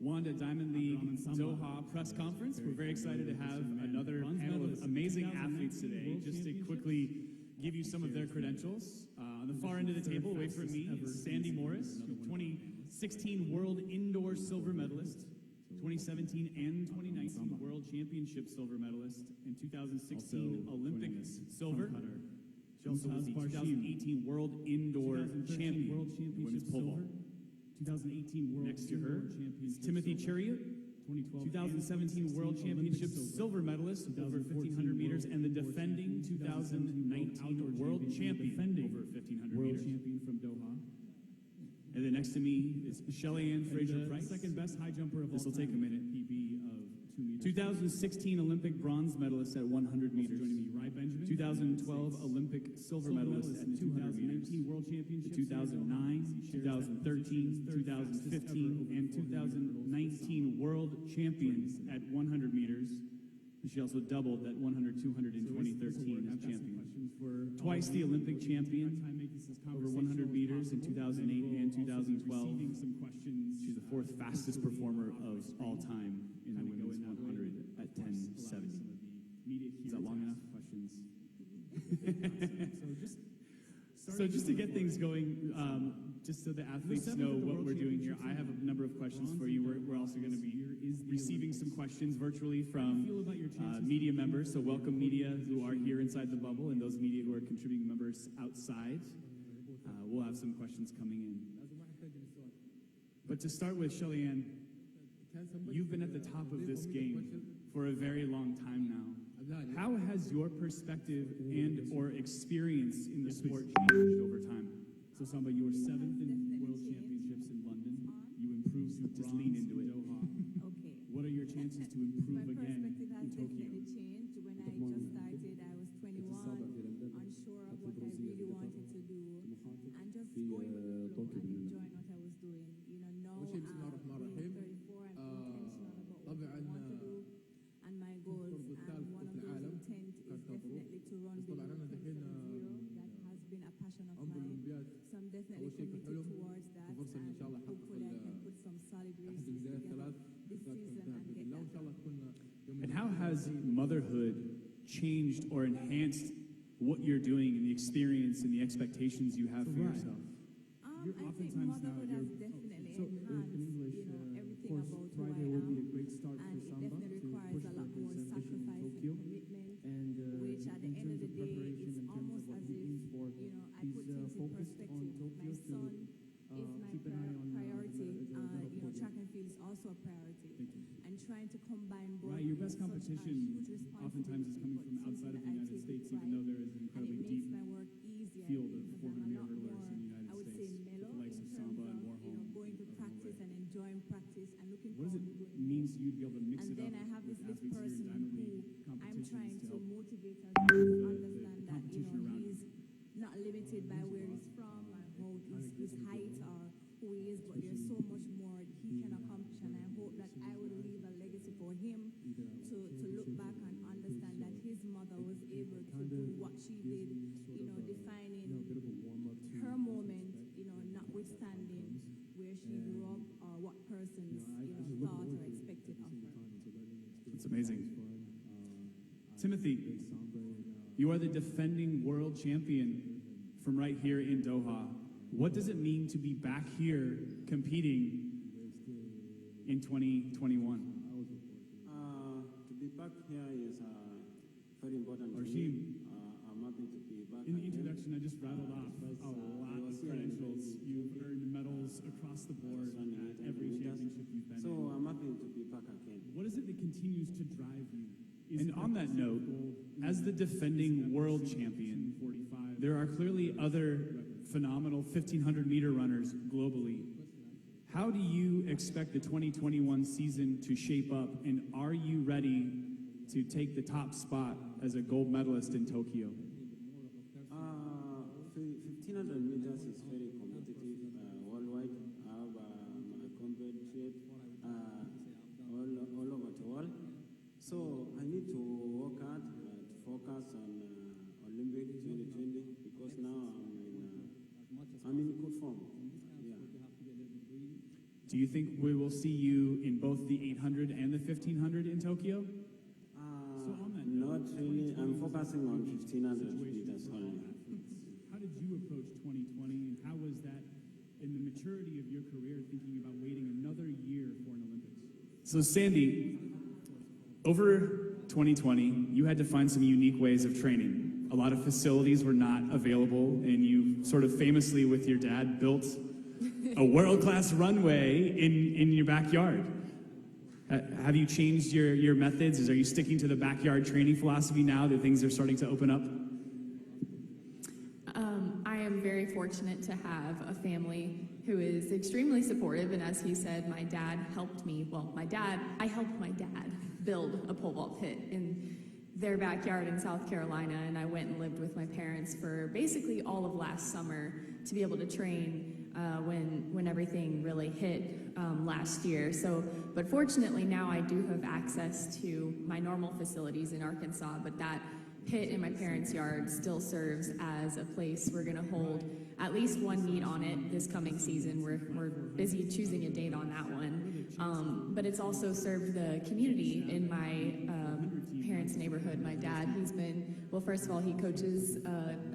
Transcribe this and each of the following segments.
Wanda Diamond League Doha press conference. We're very excited to have another panel of amazing athletes today. Just to quickly give you some of their credentials. On the far end of the table, away from me, is Sandy Morris, 2016 World Indoor Silver Medalist, 2017 and 2019 World Championship Silver Medalist, and 2016 Olympic Silver. She also was the 2018 World Indoor Champion in women's pole vault. 2018 World Next to her is Timothy Chariot, 2017 World Championship silver medalist over 1,500 meters and the defending 2019 World Champion over 1,500 meters. Champion from Doha. And then next to me is Shelly-Ann Fraser-Pryce, second best high jumper of all time. This will take a minute. PB of 2 meters. 2016 Olympic bronze medalist at 100 meters. Joining me, Rye Benjamin. 2012 Olympic silver medalist at 200 meters. World Championship. 2009, 2013, 2015, and 2019 World Champions at 100 meters. She also doubled at 100, 200 in 2013 as champion. Twice the Olympic champion over 100 meters in 2008 and 2012. She's the fourth fastest performer of all time in the women's 100 at 10:70. Is that long enough? So just to get things going, just so the athletes know what we're doing here, I have a number of questions for you. We're also going to be receiving some questions virtually from media members. So welcome media who are here inside the bubble and those media who are contributing members outside. We'll have some questions coming in. But to start with, Shelly-Ann, you've been at the top of this game for a very long time now. How has your perspective and or experience in the sport changed over time? So Samba, you were 7th in World Championships in London. You improved to just lean into it. Okay. What are your chances to improve again in Tokyo? Definitely changed. When I just started, I was 21, unsure of what I really wanted to do, and just going with the flow and enjoying what I was doing. You know, now being 34, I'm intentional about what I want to do and my goals. And one of those intent is definitely to run below 10.70. That has been a passion of mine. So I'm definitely committed towards that, and hopefully I can put some solid races together this season and get that done. And how has motherhood changed or enhanced what you're doing and the experience and the expectations you have for yourself? I think motherhood has definitely enhanced, everything about who I am, and it definitely requires a lot more sacrifice and commitment, which at the end of the day, it's almost as if, I put things in perspective. My son is my priority, track and field is also a priority, and trying to combine both. Right, your best competition oftentimes is coming from outside of the United States, even though there is an incredibly deep field of 400 meter hurdlers in the United States, with the likes of Samba and Warhol. Going to practice and enjoying practice and looking What forward does to it doing mean more. to you to be able to mix And it then up I have this with athletes person here in Diamond who League I'm competitions trying to to help motivate as the well, understand that competition around he's not limited by where he's from or how his height or who he is, but there's so much more he can accomplish, and I hope that I will leave a legacy for him to look back and understand that his mother was able to do what she did, defining her moment, notwithstanding where she grew up or what persons, thought or expected of her. It's amazing. Timothy, you are the defending world champion from right here in Doha. What does it mean to be back here competing in 2021? To be back here is very important to me. I'm happy to be back. In the introduction, I just rattled off a lot of credentials. You've earned medals across the board at every championship you've been in. So I'm happy to be back again. What is it that continues to drive you? And on that note, as the defending world champion, there are clearly other phenomenal 1,500 meter runners globally. How do you expect the 2021 season to shape up, and are you ready to take the top spot as a gold medalist in Tokyo? 1,500 meters is very competitive worldwide. I have my compatriot all over the world. So I need to work hard to focus on Olympic 2020 because now I'm in good form. Yeah. Do you think we will see you in both the 800 and the 1500 in Tokyo? Not really. I'm focusing on 1500 meters only. How did you approach 2020, and how was that in the maturity of your career, thinking about waiting another year for an Olympics? So Sandy, over 2020, you had to find some unique ways of training. A lot of facilities were not available, and you sort of famously with your dad built a world-class runway in your backyard. Have you changed your methods? Are you sticking to the backyard training philosophy now that things are starting to open up? I am very fortunate to have a family who is extremely supportive, and as he said, my dad helped me. Well, I helped my dad build a pole vault pit in their backyard in South Carolina, and I went and lived with my parents for basically all of last summer to be able to train when everything really hit last year. But fortunately now I do have access to my normal facilities in Arkansas, but that pit in my parents' yard still serves as a place we're going to hold at least one meet on it this coming season. We're busy choosing a date on that one. But it's also served the community in my parents' neighborhood. My dad, first of all, he coaches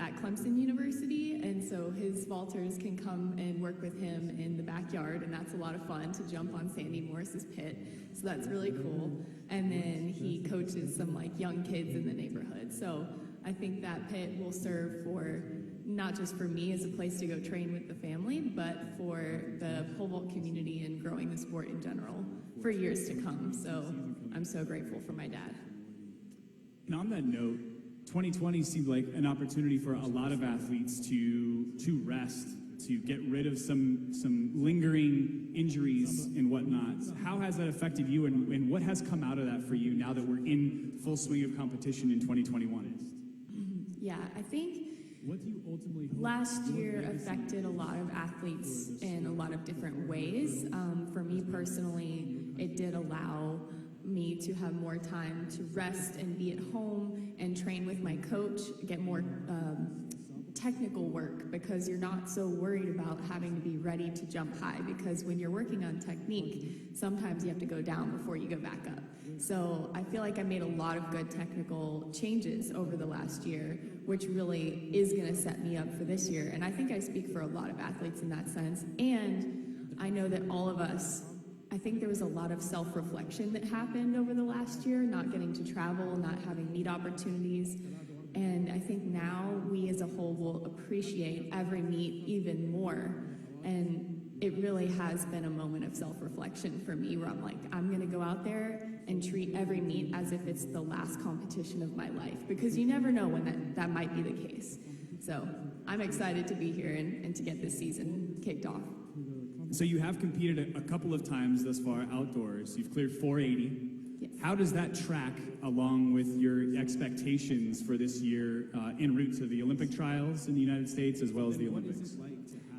at Clemson University, and so his vaulters can come and work with him in the backyard, and that's a lot of fun to jump on Sandy Morris's pit. So that's really cool. And then he coaches some young kids in the neighborhood. So I think that pit will serve for not just for me as a place to go train with the family, but for the pole vault community and growing the sport in general for years to come. So I'm so grateful for my dad. And on that note, 2020 seemed like an opportunity for a lot of athletes to rest, to get rid of some lingering injuries and whatnot. How has that affected you, and what has come out of that for you now that we're in full swing of competition in 2021? Yeah, I think last year affected a lot of athletes in a lot of different ways. For me personally, it did allow me to have more time to rest and be at home and train with my coach, get more technical work, because you're not so worried about having to be ready to jump high, because when you're working on technique, sometimes you have to go down before you go back up. So I feel like I made a lot of good technical changes over the last year, which really is going to set me up for this year. And I think I speak for a lot of athletes in that sense. And I know that all of us, I think there was a lot of self-reflection that happened over the last year, not getting to travel, not having meet opportunities. And I think now we as a whole will appreciate every meet even more. And it really has been a moment of self-reflection for me, where I'm like, I'm going to go out there and treat every meet as if it's the last competition of my life, because you never know when that might be the case. So I'm excited to be here and to get this season kicked off. So you have competed a couple of times thus far outdoors. You've cleared 480. Yes. How does that track along with your expectations for this year en route to the Olympic trials in the United States as well as the Olympics?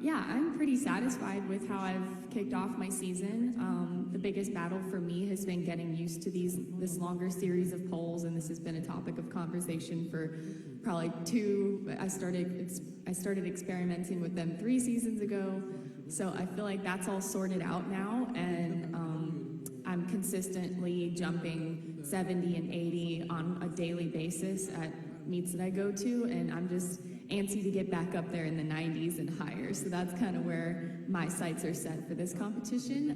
Yeah, I'm pretty satisfied with how I've kicked off my season. The biggest battle for me has been getting used to this longer series of poles, and this has been a topic of conversation for probably I started experimenting with them 3 seasons ago, so I feel like that's all sorted out now, and I'm consistently jumping 70 and 80 on a daily basis at meets that I go to, and I'm just antsy to get back up there in the 90s and higher. So that's kind of where my sights are set for this competition.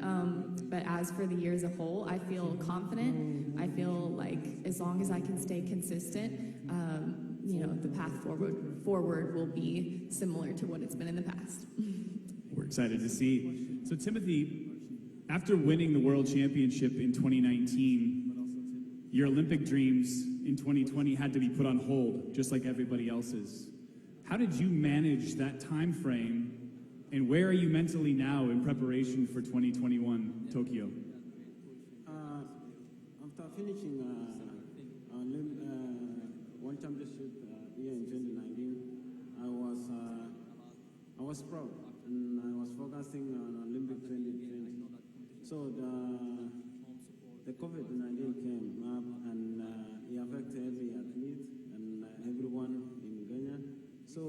But as for the year as a whole, I feel confident. I feel like as long as I can stay consistent, the path forward will be similar to what it's been in the past. We're excited to see. So Timothy, after winning the World Championship in 2019, your Olympic dreams in 2020 had to be put on hold, just like everybody else's. How did you manage that time frame, and where are you mentally now in preparation for 2021 Tokyo? After finishing World Championship here in 2019, I was proud, and I was focusing on Olympic 2020. So the COVID-19 came up, and it affected every athlete and everyone in Kenya. So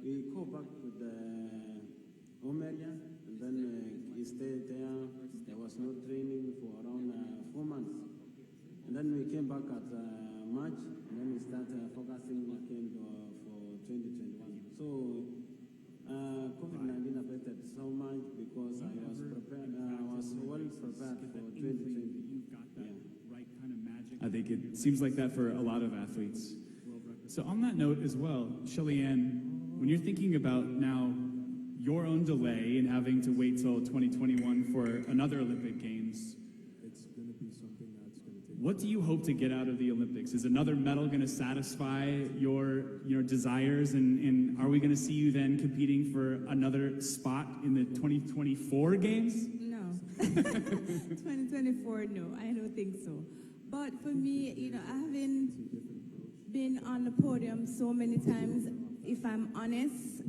we go back to the home area, and then we stayed there. There was no training for around 4 months. And then we came back at March, and then we started focusing again for 2021. So COVID-19 affected so much because I was prepared. I was well prepared for 2020. You've got that right kind of magic. I think it seems like that for a lot of athletes. So on that note as well, Shelly-Ann, when you're thinking about now your own delay and having to wait till 2021 for another Olympic Games, it's going to be something that's going to take. what do you hope to get out of the Olympics? Is another medal going to satisfy your desires, and are we going to see you then competing for another spot in the 2024 Games? No. 2024, no, I don't think so. But for me, having been on the podium so many times, if I'm honest,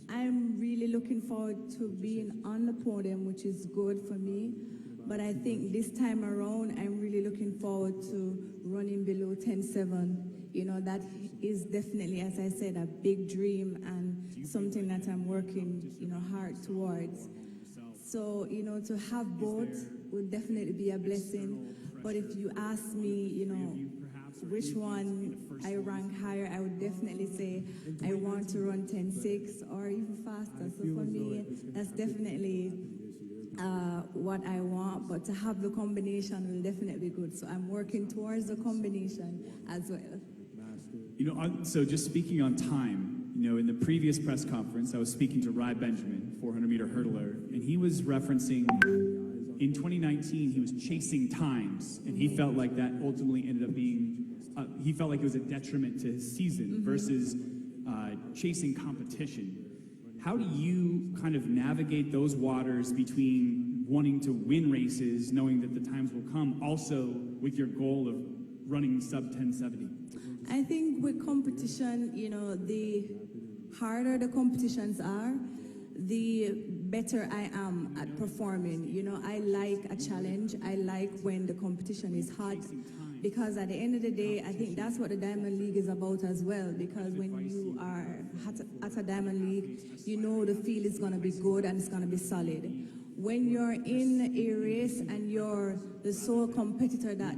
I'm really looking forward to being on the podium, which is good for me. But I think this time around, I'm really looking forward to running below 10.7. That is definitely, as I said, a big dream and something that I'm working, hard towards. So, to have both would definitely be a blessing. But if you ask me, which one I rank higher, I would definitely say I want to run 10.6 or even faster. So for me, that's definitely what I want. But to have the combination will definitely be good. So I'm working towards the combination as well. So just speaking on time, in the previous press conference, I was speaking to Rai Benjamin, 400-meter hurdler, and he was referencing in 2019 he was chasing times, and he felt like that ultimately ended up being he felt like it was a detriment to his season versus chasing competition. How do you kind of navigate those waters between wanting to win races, knowing that the times will come, also with your goal of running sub 1070? I think with competition, the harder the competitions are, the better I am at performing. I like a challenge. I like when the competition is hot. Because at the end of the day, I think that's what the Diamond League is about as well. Because when you are at a Diamond League, the field is going to be good and it's going to be solid. When you're in a race and you're the sole competitor that,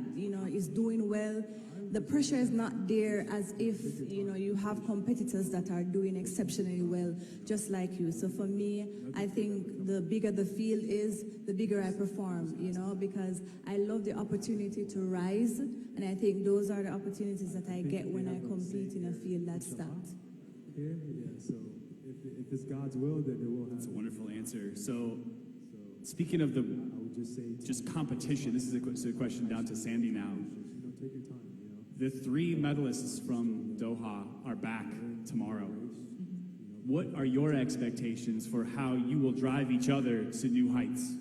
is doing well, the pressure is not there as if, you have competitors that are doing exceptionally well, just like you. So for me, I think the bigger the field is, the bigger I perform, because I love the opportunity to rise, and I think those are the opportunities that I get when I compete in a field that's stacked. Here, yeah, so if it's God's will, then it will happen. That's a wonderful answer. So speaking of I would just say just competition, this is a question down to Sandy now. take your time. The 3 medalists from Doha are back tomorrow. What are your expectations for how you will drive each other to new heights?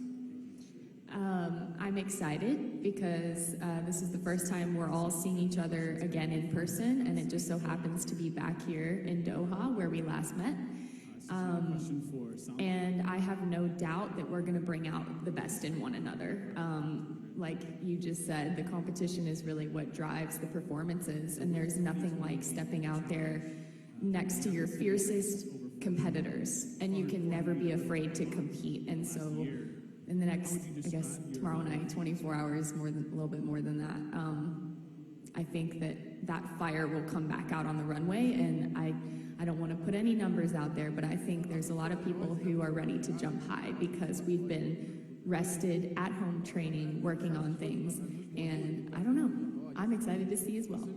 I'm excited because this is the first time we're all seeing each other again in person, and it just so happens to be back here in Doha where we last met. And I have no doubt that we're going to bring out the best in one another. Like you just said, the competition is really what drives the performances, and there's nothing like stepping out there next to your fiercest competitors, and you can never be afraid to compete. And so in the next, I guess, tomorrow night, 24 hours, a little bit more than that, I think that fire will come back out on the runway, and I don't want to put any numbers out there, but I think there's a lot of people who are ready to jump high because we've been rested at home training, working on things, and I don't know, I'm excited to see as well.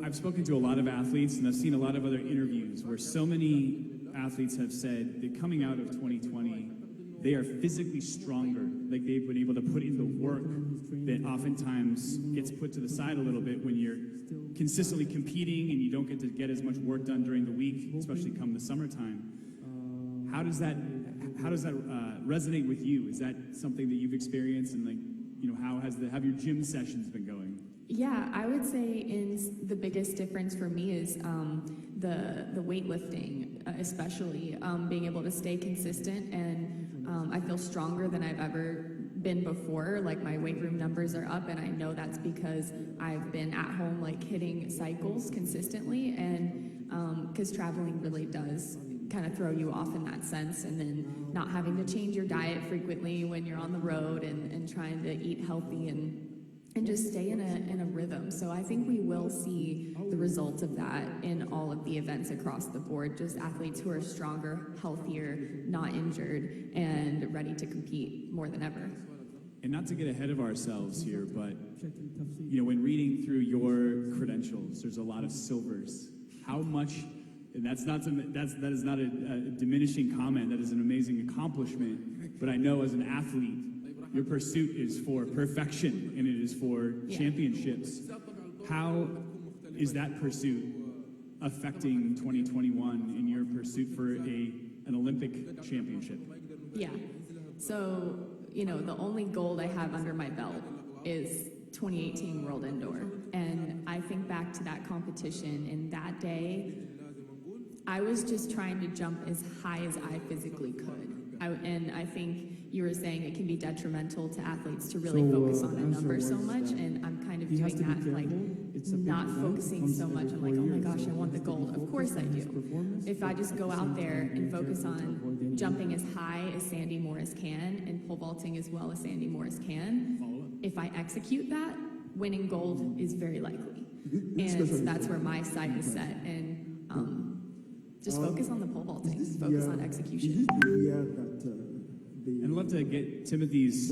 I've spoken to a lot of athletes, and I've seen a lot of other interviews where so many athletes have said that coming out of 2020, they are physically stronger. Like they've been able to put in the work that oftentimes gets put to the side a little bit when you're consistently competing and you don't get as much work done during the week, especially come the summertime. How does that resonate with you? Is that something that you've experienced, and how have your gym sessions been going? Yeah, I would say the biggest difference for me is the weightlifting, especially being able to stay consistent, and I feel stronger than I've ever been before. Like my weight room numbers are up, and I know that's because I've been at home hitting cycles consistently, and because traveling really does kind of throw you off in that sense, and then not having to change your diet frequently when you're on the road, and trying to eat healthy and just stay in a rhythm. So I think we will see the results of that in all of the events across the board, just athletes who are stronger, healthier, not injured, and ready to compete more than ever. And not to get ahead of ourselves here, but when reading through your credentials, there's a lot of silvers. How much? And that is not a diminishing comment. That is an amazing accomplishment. But I know as an athlete, your pursuit is for perfection, and it is for championships. How is that pursuit affecting 2021 in your pursuit for an Olympic championship? Yeah. So, the only gold I have under my belt is 2018 World Indoor. And I think back to that competition, and that day, I was just trying to jump as high as I physically could. And I think you were saying it can be detrimental to athletes to really focus on a number so much, and I'm kind of doing that, like not focusing so much. I'm like, oh my gosh, I want the gold. Of course I do. If I just go out there and focus on jumping as high as Sandy Morris can and pole vaulting as well as Sandy Morris can, if I execute that, winning gold is very likely. And so that's where my sight is set. And just focus on the pole vaulting, focus on execution. And I'd love to get Timothy's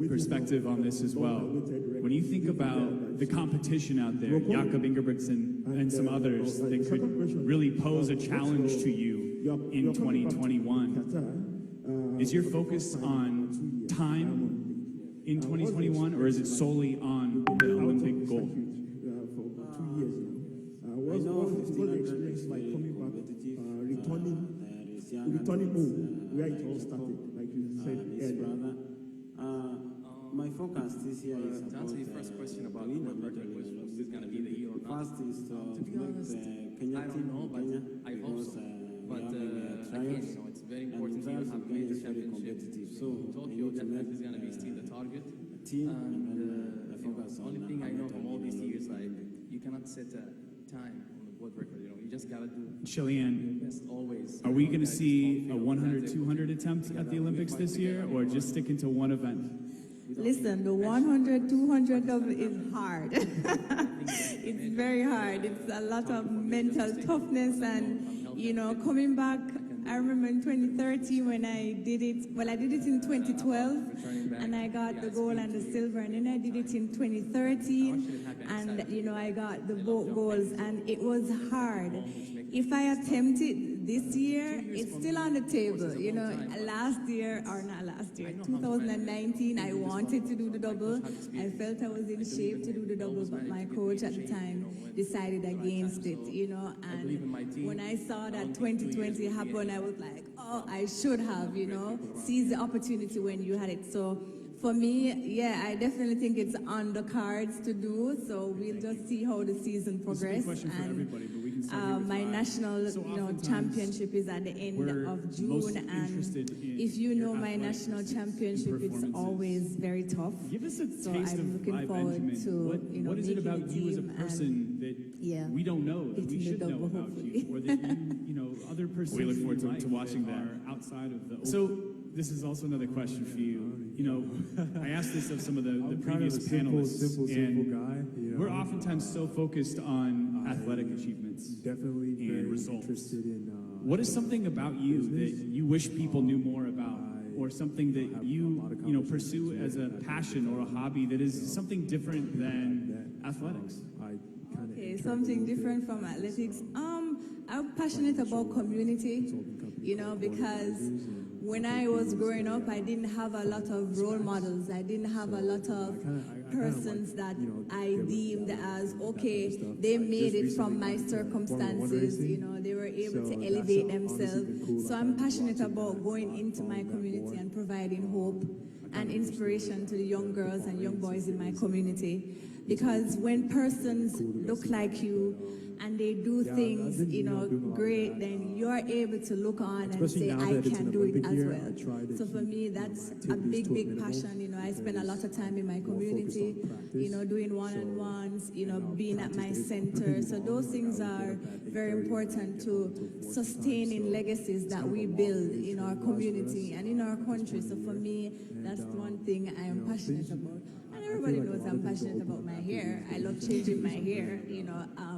perspective on this as well. When you think about the competition out there, Jakob Ingebrigtsen and some others that could really pose a challenge to you in 2021, is your focus on time in 2021, or is it solely on the Olympic gold? I know 1500 is very competitive. Returning home, where it all started, like you said earlier. My focus this year is to answer your first question about the world record, was this going to be the year or not? First is to be honest, Kenya I don't know, but I hope so. But again, it's very important to have major championships. So Tokyo definitely is going to be still the target. And the only thing I know from all these years, like, you cannot set a time on the world record. You just got to do Shelly-Ann, best always. are we going to see a 100, 200 attempt at the Olympics this year, or just sticking to one event? Listen, the 100, 200 of it is hard. It's very hard. It's a lot of mental toughness, and, coming back. I remember in 2013 when I did it. Well, I did it in 2012, and I got the gold and the silver. And then I did it in 2013, and I got the both golds, and it was hard. If I attempt it this year, it's still on the table. 2019, I wanted to do the double. I felt I was in shape to do the double, but my coach at the time decided against it. And when I saw that 2020 happen, I was like, oh, I should have, seized the opportunity when you had it. So for me, I definitely think it's on the cards to do. So we'll just see how the season progresses. And my national, championship is at the end of June, and if you know my national championship, it's always very tough. Give us a so taste I'm of looking forward Benjamin. to What is it about you as a person that we don't know, that we should know about you, or that other persons we look forward to watching that outside of the. So this is also another question for you. I asked this of some of the previous panelists, and we're oftentimes so focused on athletic achievements and results. What is something about you that you wish people knew more about, or something that you pursue as a passion or a hobby that is something different than athletics? Okay, something different from athletics. I'm passionate about community, because when I was growing up, I didn't have a lot of role models. I didn't have a lot of persons that I deemed as, okay, they made it from my circumstances, they were able to elevate themselves. So I'm passionate about going into my community and providing hope and inspiration to the young girls and young boys in my community. Because when persons look like you and they do things, great, then you're able to look on and Especially say, now I that it's can an do it Olympic as year, well. I try to So for keep me, my that's a activities big, to a big minimum passion. I spend a lot of time in my more focused community, on practice. doing one-on-ones, being at my practice is center. pretty So long. those Like, things I would are get up at very 8:30 important and to get home till 4 sustaining sometimes, so legacies it's that kind of we a long build day in our training-wise for community us, and in our this country. point So of the for year. me, And, that's the one thing I am passionate about. And I feel everybody like a knows lot I'm of people passionate open about up my after hair. these I love days. changing my hair.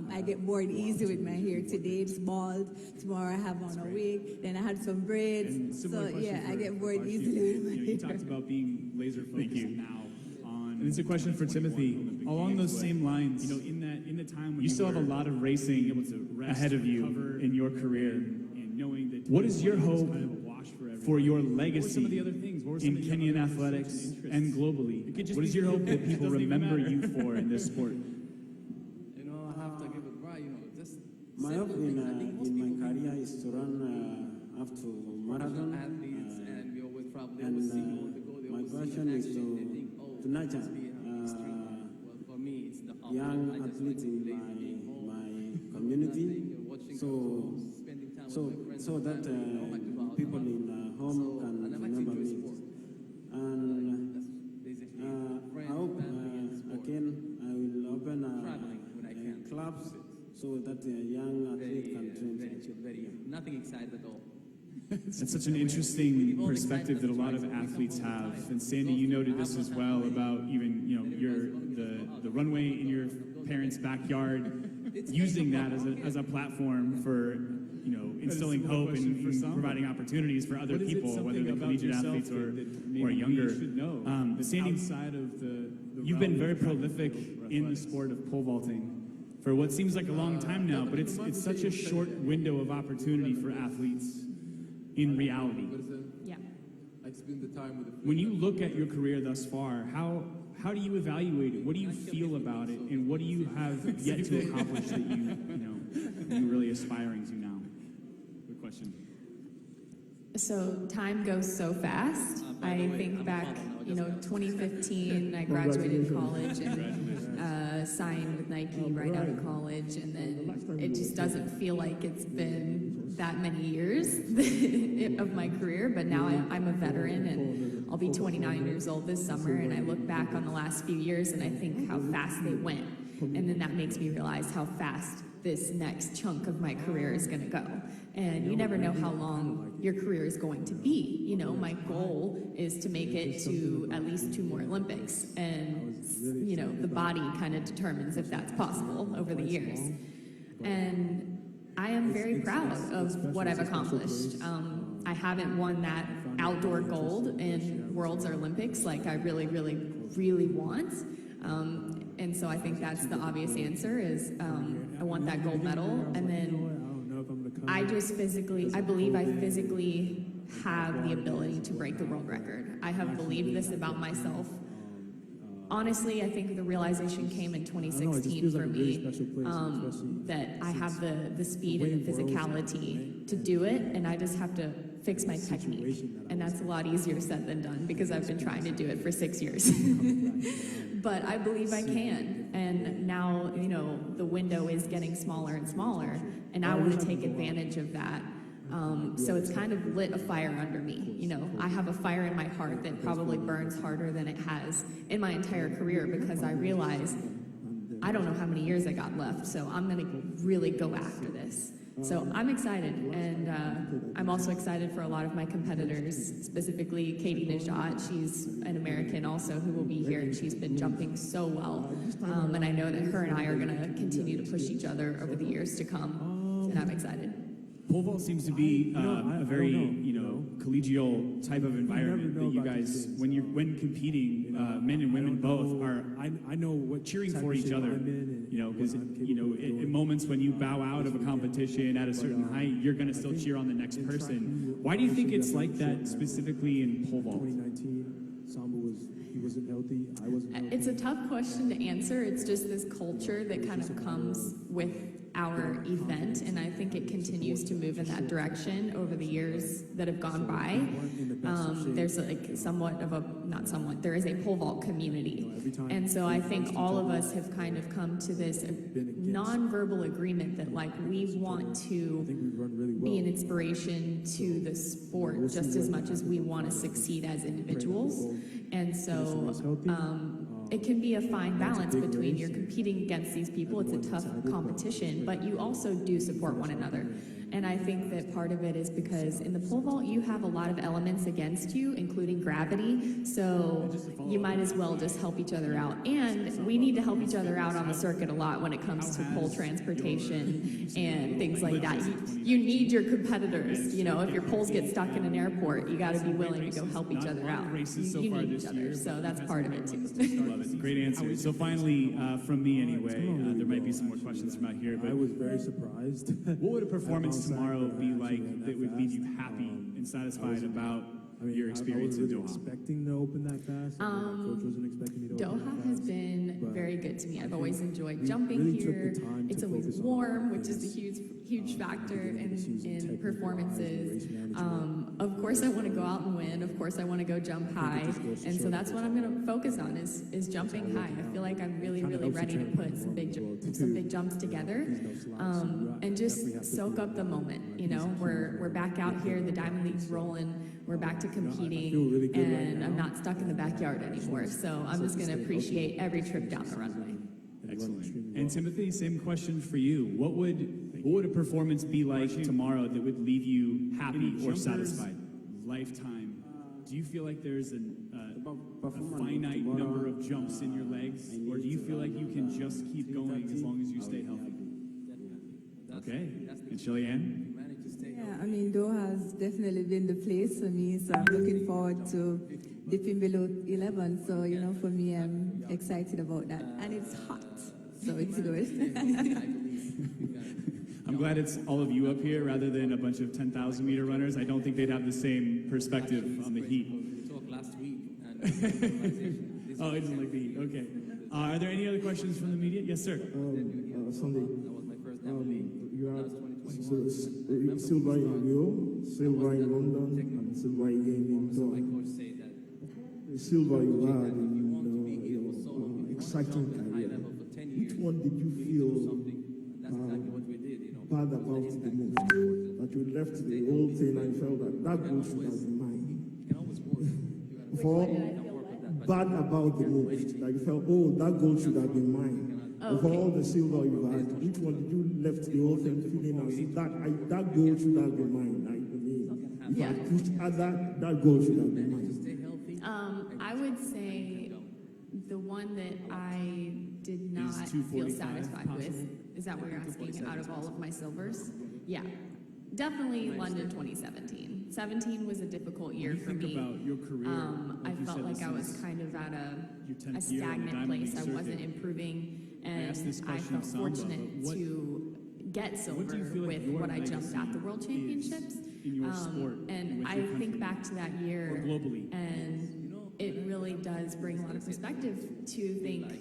I get bored easy with my hair. Today it's bald. Tomorrow I have on a wig. Then I had some braids. And similar So question yeah, I for get bored Archie. easily with my You hair. talked about being laser focused now on. And it's a question for 2021 Timothy. Olympic Along Games, those but, same lines, in the time when you still have a were lot of being racing able to rest, ahead of you recover, in your career. and knowing that What is your 2020 was hope kind of a wash for everybody. for your What were some legacy of the other things? What were some in of the Kenyan other athletics interests? and globally? It could just What be is your for hope you. that It people doesn't even remember matter. you for in this sport? I have to give it right, just My hope simple things. I think most in my people think career is to run up to professional marathon. athletes, and we always travel, they and always see people to go, they my always see passion in is action, they think, to nurture must be extreme. Well, for me, it's the opposite. young I just athletes like in lazy being home, my doing community. nothing, watching So, cartoons, spending time so, with my friends so and that family. I don't like to go out people a lot. in home So, can and I like to remember enjoy me. sport. And That's basically I friends, hope family, and sport. again I will open Traveling when I can. clubs so that young athlete can train. Very chill, very nothing excited at all. It's such an interesting perspective that a lot of athletes have. And Sandy, you noted this as well about even the runway in your parents' backyard, using that as a platform for instilling hope and providing opportunities for other What is it, people, whether something they're about collegiate yourself athletes that maybe or younger. we should know? That's Sandy, outside of the you've realm been very of track and prolific field or in the athletics. sport of pole vaulting for what seems like a long time now, but it's such a short window of opportunity for athletes in reality. Yeah. When you look at your career thus far, how do you evaluate it? What do you feel about it, and what do you have yet to accomplish that you're really aspiring to now? Good question. So time goes so fast. I think back, 2015, I graduated college and signed with Nike right out of college, and then it just doesn't feel like it's been that many years of my career, but now I'm a veteran, and I'll be 29 years old this summer, and I look back on the last few years and I think how fast they went, and then that makes me realize how fast this next chunk of my career is going to go. And you never know how long your career is going to be. My goal is to make it to at least 2 more Olympics. And, the body kind of determines if that's possible over the years. And I am very proud of what I've accomplished. I haven't won that outdoor gold in Worlds or Olympics like I really, really, really want. And so I think that's the obvious answer is I want that gold medal. And then I believe I physically have the ability to break the world record. I have believed this about myself. Honestly, I think the realization came in 2016 for me that I have the speed and the physicality to do it, and I just have to fix my technique. And that's a lot easier said than done because I've been trying to do it for 6 years. But I believe I can. And now, the window is getting smaller and smaller, and I want to take advantage of that. So it's kind of lit a fire under me. I have a fire in my heart that probably burns harder than it has in my entire career because I realize I don't know how many years I got left, so I'm going to really go after this. So I'm excited, and I'm also excited for a lot of my competitors, specifically Katie Najat. She's an American also who will be here, and she's been jumping so well. And I know that her and I are going to continue to push each other over the years to come, and I'm excited. Pole vault seems to be a very, collegial type of environment that you guys, when competing, men and women both are. I know what cheering for each other. Because in moments when you bow out of a competition at a certain height, you're going to still cheer on the next person. Why do you think it's like that specifically in pole vault? 2019, Samba he wasn't healthy. I wasn't healthy. It's a tough question to answer. It's just this culture that kind of comes with our event, and I think it continues to move in that direction over the years that have gone by. There's somewhat of a not someone, there is a pole vault community. every time And so I think all of us have kind of come to this non-verbal agreement that like we want I to think we've run really well. be an inspiration to the sport just as much as we want to succeed as individuals. And so it can be a fine balance between you're competing against these people, it's a tough competition, but you also do support one another. And I think that part of it is because in the pole vault, you have a lot of elements against you, including gravity, so you might as well just help each other out. And we need to help each other out on the circuit a lot when it comes to pole transportation and things like that. You need your competitors. You know, if your poles get stuck in an airport, you got to be willing to go help each other out. You need each other, so that's part of it too. Love it. Great answer. So finally, from me anyway, there might be some more questions from out here, but I was very surprised. what would a performance tomorrow be like that would leave you happy and satisfied about your experience I was in really Doha? expecting to open that fast. Coach wasn't expecting me to open that Doha fast. has been very good to me. I've always enjoyed we jumping really took here. the time It's to always focus on warm, that which is a huge factor in technical performances. race management. Of course, I want to go out and win. Of course, I want to go jump high, and so that's what I'm going to focus on is jumping high. I feel like I'm really ready to put some big jumps together, and just soak up the moment. You know, we're back out here. The Diamond League's rolling. We're back to competing, really good right and now. I'm not stuck in the backyard anymore. So I'm just going to appreciate every trip down the runway. Excellent. And Timothy, same question for you. What would a performance be like tomorrow that would leave you happy or satisfied? Lifetime. Do you feel like there's a finite number of jumps in your legs, or do you feel like you can just keep going as long as you stay healthy? Okay. And Shelly-Ann? Yeah, I mean, Doha has definitely been the place for me, so I'm looking forward to dipping below 11. So, you know, for me, I'm excited about that. And it's hot, so it's good. I'm glad it's all of you up here rather than a bunch of 10,000 meter runners. I don't think they'd have the same perspective on the heat. We talked last week. And Oh, it doesn't like the heat. Okay. Are there any other questions from the media? Yes, sir. Sunday, that was my first Diamond League. you That are was 2021. silver in Rio, silver in London, and silver again in My Doha. coach said that The silver you had if you want to in be here for so long, if you want to exciting jump at a high career, level for 10 years, which one did you you need to do feel something. That's exactly what we did, you know. bad about the most? That you left the whole thing and felt that that goal should have been mine. You can always work. You For can work with that, but bad about the most, that you felt, oh, that goal should have been mine. Of all the silver you had, which one did you left the whole thing feeling as if that goal should have been mine? I mean, if Yeah. I pushed other, that goal should have been mine. stay healthy. I would say the one that I did not Is feel 245 satisfied with, is that what you're asking out of all of my silvers? Yeah, definitely London 2017. 17 was a difficult year When you for think me. about your career, I like you felt said, like this I was is kind of at your 10th a year on the stagnant Diamond place. League I wasn't circuit. improving, and asked this I question felt of Samba, fortunate but what- to get silver do you feel like with your what I jumped at the legacy World is Championships. in your sport in And which I your think country- back to that year, or globally? and it really does bring a lot of perspective to think,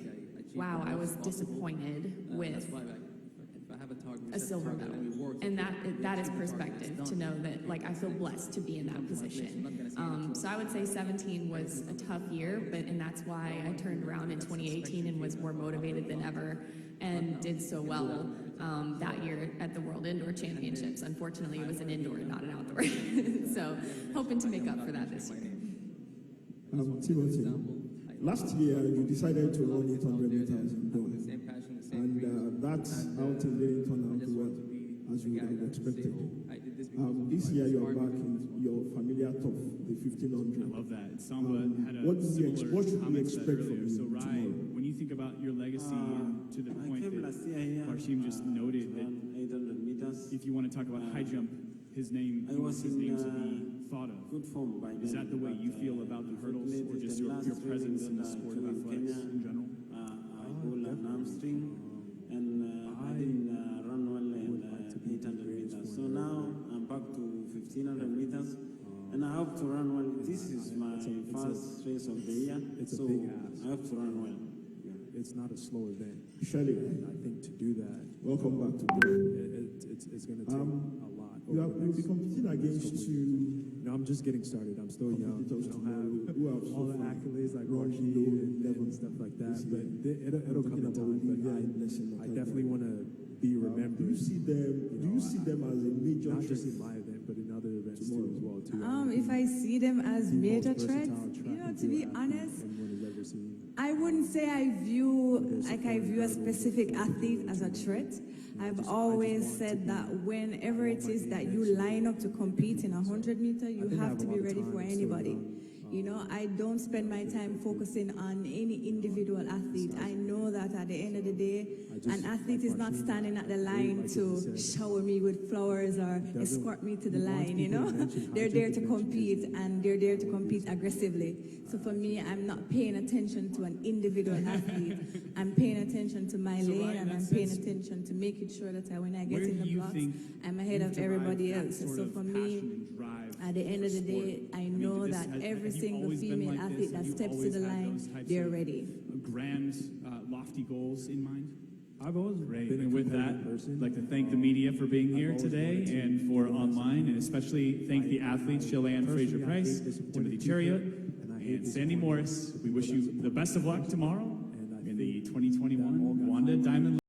wow, I was disappointed with That's why if I have a target, a silver medal, and that is perspective to know that like I feel blessed to be in that position. So I would say 17 was a tough year, and that's why I turned around in 2018 and was more motivated than ever, and did so well that year at the World Indoor Championships. Unfortunately, it was an indoor, not an outdoor. So hoping to make up for that this year. Timothy, last year you decided to run 800 meters in Doha, same passion, the same and that outing didn't turn out well as you would have expected. I did this because This year you are back in your familiar top, the I 1500. love that. Samba had a what should we similar comment to that expect from earlier. you So, Rai, tomorrow? when you think about your legacy and to the I point came that last year here. Barshim just noted that 800 meters. if you want to talk about high jump, his name, I was his in, name to be thought of. Good form by then. Is that the way you but, feel about the hurdles, or unfortunately, just the your last presence in the training sport that of I took in athletics Kenya, in general? I pulled an hamstring, and I didn't run well in 800 meters. So now I'm back to 1500 meters, and I have to run well. This is my first race of the year, it's a so big ask. I have to run well. It's not a slow event. Shelly, And I think to do that, welcome back to Doha. it's going to take a lot. You'll be over the next competing against couple two No, I'm just getting started. I'm still young. I Competitors don't tomorrow have who have all the so far accolades like run Rashid low and level stuff like that. this But year. it'll come in time. But I definitely want to be remembered. Do you see them? Do you see them as a major Not just in threat? my event, but in other events too as well. Too. If I see them as The major most threats, versatile track you know, and to be field honest, athlete anyone has ever seen. I wouldn't say I view a specific athlete as a threat. I've always said that whenever it is that you line up to compete in 100 meter, you have to be ready for anybody. You know, I don't spend my time focusing on any individual athlete. I know that at the end of the day, an athlete is not standing at the line to shower me with flowers or escort me to the line, you know? They're there to compete, and they're there to compete aggressively. So for me, I'm not paying attention to an individual athlete. I'm paying attention to my lane, and I'm paying attention to making sure that when I get in the blocks, I'm ahead of everybody else. So for me, at the end of the day, I know that every single female athlete that steps to the line, they're ready. Grand, lofty goals in mind? I've always Great. been a And with that, competitive person. I'd like to thank the media for being here today and for online, and especially thank the athletes, Shelly-Ann Fraser-Pryce, Timothy Chariot, and Sandy Morris. We wish you the best of luck tomorrow in the 2021 Wanda Diamond